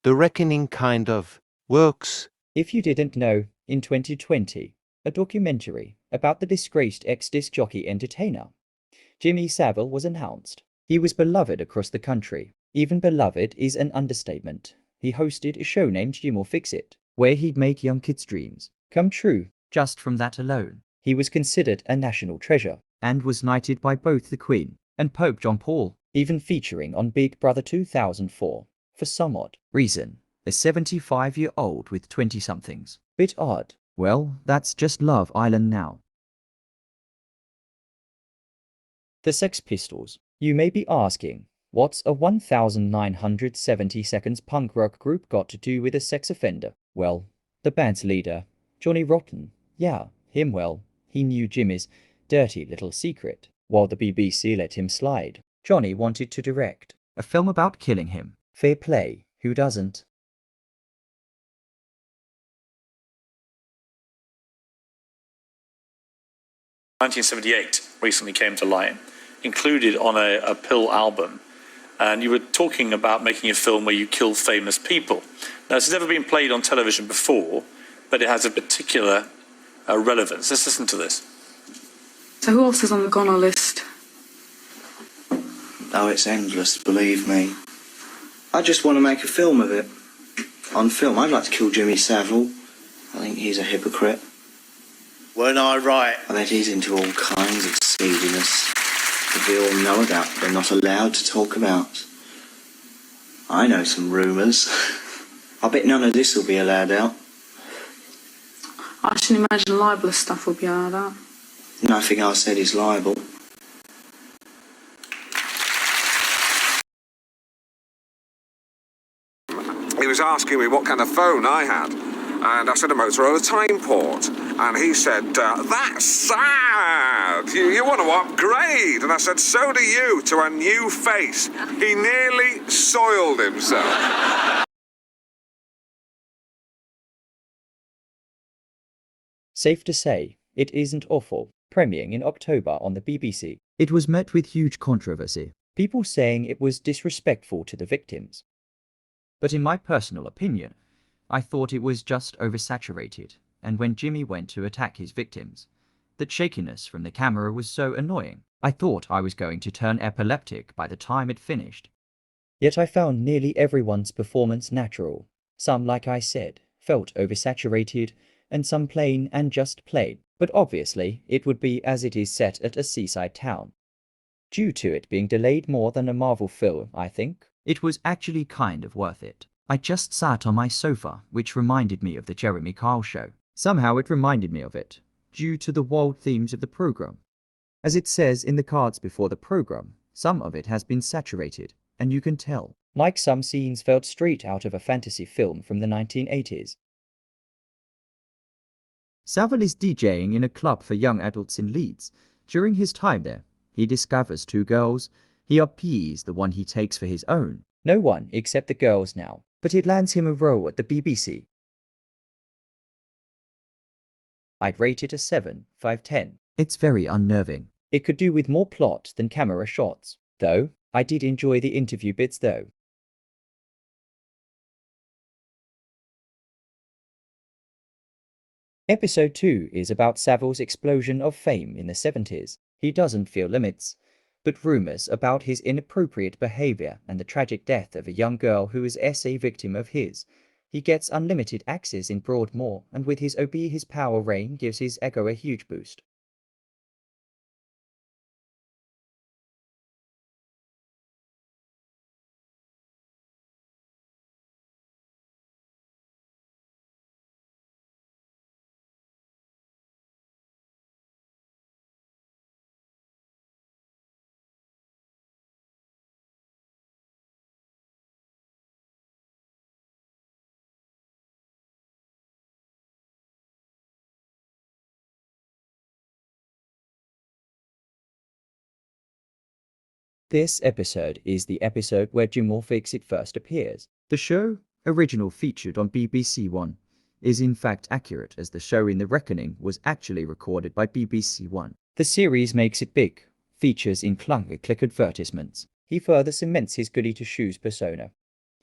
The reckoning kind of works. If you didn't know, in 2020, a documentary about the disgraced ex-disc jockey entertainer, Jimmy Savile, was announced. He was beloved across the country. Even beloved is an understatement. He hosted a show named Jim or Fix It, where he'd make young kids' dreams come true. Just from that alone, he was considered a national treasure and was knighted by both the Queen and Pope John Paul, even featuring on Big Brother 2004. For some odd reason, a 75-year-old with 20-somethings. Bit odd. Well, that's just Love Island now. The Sex Pistols. You may be asking, what's a 1970 seconds punk rock group got to do with a sex offender? Well, the band's leader, Johnny Rotten, yeah, him, well, he knew Jimmy's dirty little secret, while the BBC let him slide. Johnny wanted to direct a film about killing him. Fair play, who doesn't? "1978" recently came to light, included on a Pill album, and you were talking about making a film where you kill famous people. Now, this has never been played on television before, but it has a particular relevance. Let's listen to this. So who else is on the goner list? Oh, it's endless, believe me. I just want to make a film of it. On film, I'd like to kill Jimmy Savile. I think he's a hypocrite. Weren't I right? I bet he's into all kinds of seediness that we all know about but are not allowed to talk about. I know some rumours. I bet none of this will be allowed out. I shouldn't imagine libelous stuff will be allowed out. Nothing I said is liable. He was asking me what kind of phone I had, and I said a Motorola Timeport, and he said, that's sad, you want to upgrade, and I said, so do you, to a new face. He nearly soiled himself. Safe to say, It Isn't Awful, premiering in October on the BBC. It was met with huge controversy, people saying it was disrespectful to the victims. But in my personal opinion, I thought it was just oversaturated, and when Jimmy went to attack his victims, that shakiness from the camera was so annoying, I thought I was going to turn epileptic by the time it finished. Yet I found nearly everyone's performance natural. Some, like I said, felt oversaturated, and some plain and just plain, but obviously it would be as it is set at a seaside town. Due to it being delayed more than a Marvel film, I think, it was actually kind of worth it. I just sat on my sofa, which reminded me of the Jeremy Kyle show. Somehow it reminded me of it, due to the wild themes of the program. As it says in the cards before the program, some of it has been saturated, and you can tell. Like some scenes felt straight out of a fantasy film from the 1980s. Savile is DJing in a club for young adults in Leeds. During his time there, he discovers two girls. He RPs the one he takes for his own. No one except the girls now, but it lands him a role at the BBC. I'd rate it a 7/10. It's very unnerving. It could do with more plot than camera shots, though. I did enjoy the interview bits though. Episode 2 is about Savile's explosion of fame in the 70s. He doesn't feel limits, but rumors about his inappropriate behavior and the tragic death of a young girl who is a victim of his. He gets unlimited access in Broadmoor, and with his Obey His Power reign gives his ego a huge boost. This episode is the episode where Jim or Fix It first appears. The show, original featured on BBC One, is in fact accurate as the show in The Reckoning was actually recorded by BBC One. The series makes it big, features in clunky click advertisements. He further cements his goody-two-shoes persona.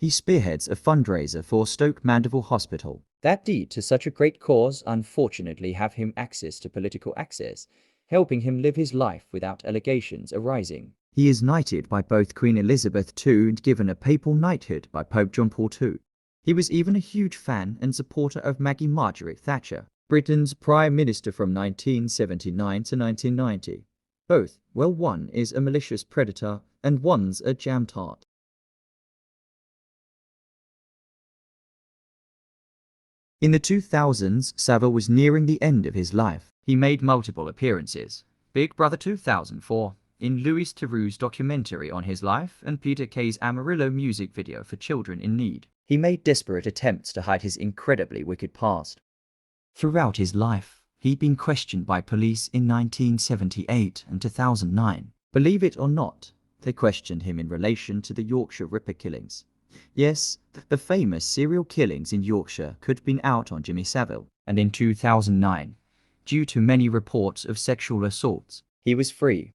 He spearheads a fundraiser for Stoke Mandeville Hospital. That deed to such a great cause unfortunately have him access to political access, helping him live his life without allegations arising. He is knighted by both Queen Elizabeth II and given a papal knighthood by Pope John Paul II. He was even a huge fan and supporter of Maggie Margaret Thatcher, Britain's Prime Minister from 1979 to 1990. Both, well, one is a malicious predator and one's a jam tart. In the 2000s, Savile was nearing the end of his life. He made multiple appearances. Big Brother 2004, in Louis Theroux's documentary on his life, and Peter Kay's Amarillo music video for children in need. He made desperate attempts to hide his incredibly wicked past. Throughout his life, he'd been questioned by police in 1978 and 2009. Believe it or not, they questioned him in relation to the Yorkshire Ripper killings. Yes, the famous serial killings in Yorkshire could have been out on Jimmy Savile, and in 2009, due to many reports of sexual assaults, he was free.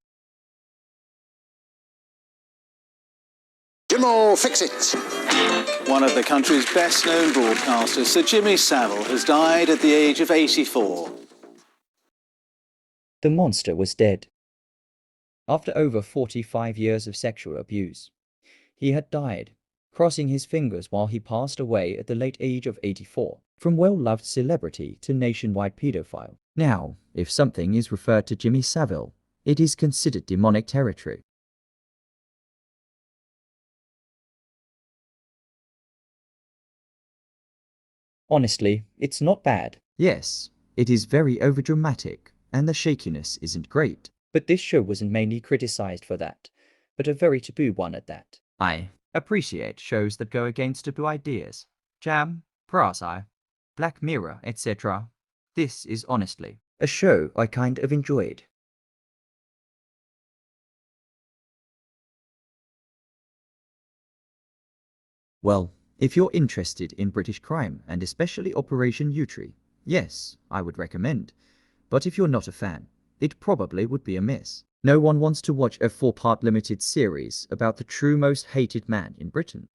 Jimmo, fix it! One of the country's best-known broadcasters, Sir Jimmy Savile, has died at the age of 84. The monster was dead. After over 45 years of sexual abuse, he had died, crossing his fingers while he passed away at the late age of 84, from well-loved celebrity to nationwide paedophile. Now, if something is referred to Jimmy Savile, it is considered demonic territory. Honestly, it's not bad. Yes, it is very overdramatic, and the shakiness isn't great. But this show wasn't mainly criticized for that, but a very taboo one at that. I appreciate shows that go against taboo ideas. Jam, Parasite, Black Mirror, etc. This is honestly a show I kind of enjoyed. Well, if you're interested in British crime and especially Operation Yewtree, yes, I would recommend. But if you're not a fan, it probably would be a miss. No one wants to watch a 4-part limited series about the true most hated man in Britain.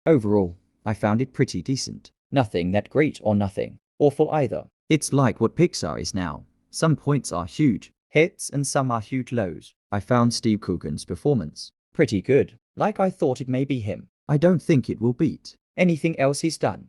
Overall, I found it pretty decent. Nothing that great or nothing awful either. It's like what Pixar is now. Some points are huge hits and some are huge lows. I found Steve Coogan's performance pretty good, like I thought it may be him. I don't think it will beat anything else he's done.